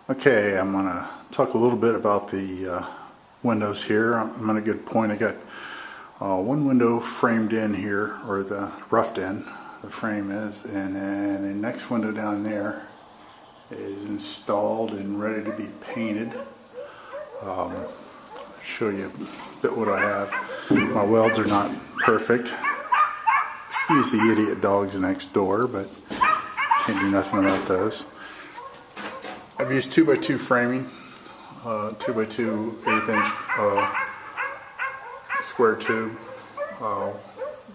Okay, I'm going to talk a little bit about the windows here. I'm at a good point. I got one window framed in here, or the roughed in, the frame is, and then the next window down there is installed and ready to be painted. Show you a bit what I have. My welds are not perfect. Excuse the idiot dogs next door, but can't do nothing about those. I've used 2x2 framing, 2x2 1/8 inch square tube,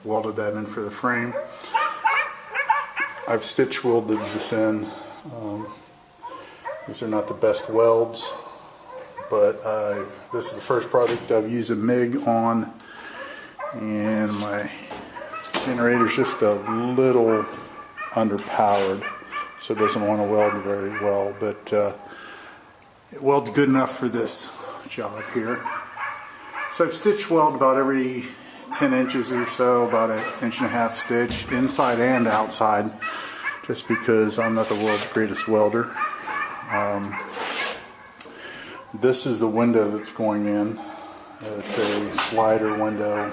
welded that in for the frame. I've stitch welded this in. These are not the best welds, but this is the first product I've used a MIG on, and my generator's just a little underpowered, so it doesn't want to weld very well, but it welds good enough for this job here. So I've stitch weld about every 10 inches or so, about 1.5 inch stitch, inside and outside, just because I'm not the world's greatest welder. This is the window that's going in. It's a slider window.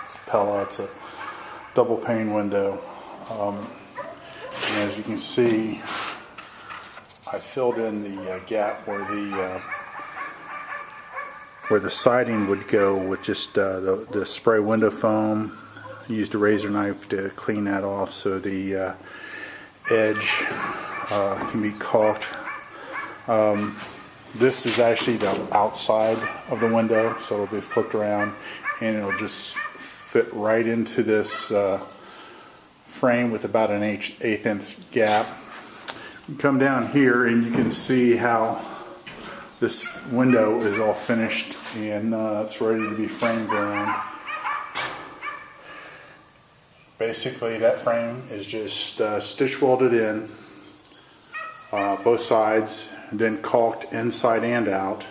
It's a Pella. It's a double pane window. And as you can see, I filled in the gap where the siding would go with just the spray window foam. I used a razor knife to clean that off so the edge can be caulked. This is actually the outside of the window, so it'll be flipped around and it'll just fit right into this frame with about an 1/8 inch gap. You come down here and you can see how this window is all finished and it's ready to be framed around. Basically, that frame is just stitch welded in both sides, and then caulked inside and out,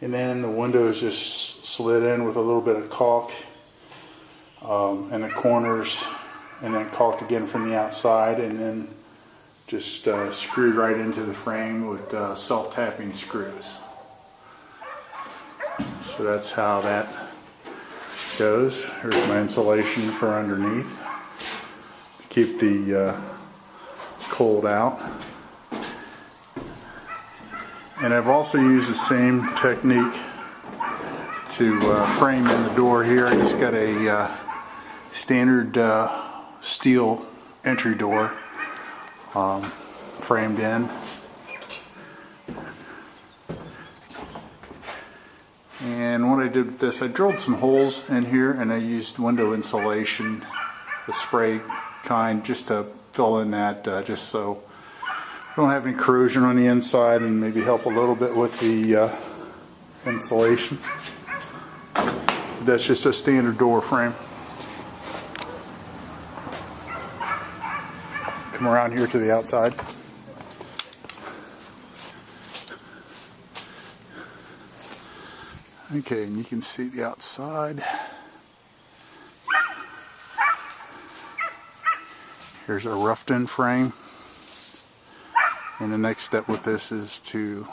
and then the window is just slid in with a little bit of caulk in the corners, and then caulked again from the outside, and then just screwed right into the frame with self-tapping screws. So that's how that goes. Here's my insulation for underneath to keep the cold out. And I've also used the same technique to frame in the door here. I just got a standard steel entry door framed in. And what I did with this, I drilled some holes in here and I used window insulation, the spray kind, just to fill in that, just so I don't have any corrosion on the inside, and maybe help a little bit with the insulation. That's just a standard door frame. Come around here to the outside. Okay, and you can see the outside. Here's a roughed in frame. And the next step with this is to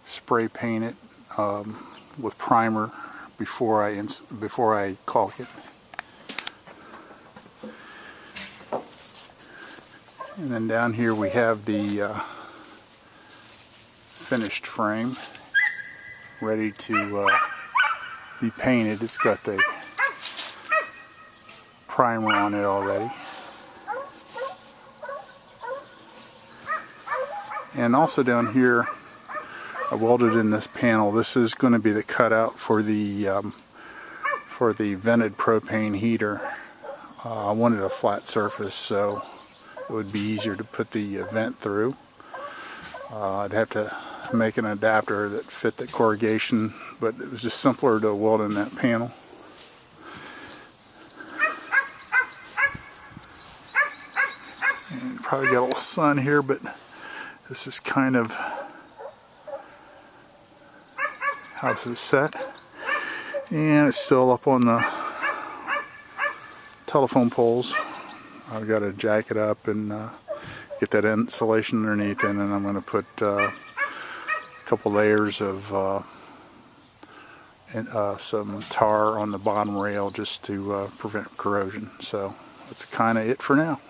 spray paint it with primer before I caulk it. And then down here we have the finished frame ready to be painted. It's got the primer on it already. And also down here, I welded in this panel. This is going to be the cutout for the vented propane heater. I wanted a flat surface so it would be easier to put the vent through. I'd have to make an adapter that fit the corrugation, but it was just simpler to weld in that panel. And probably got a little sun here, but this is kind of how this is set. And it's still up on the telephone poles. I've got to jack it up and get that insulation underneath, and then I'm going to put a couple layers of some tar on the bottom rail just to prevent corrosion. So that's kind of it for now.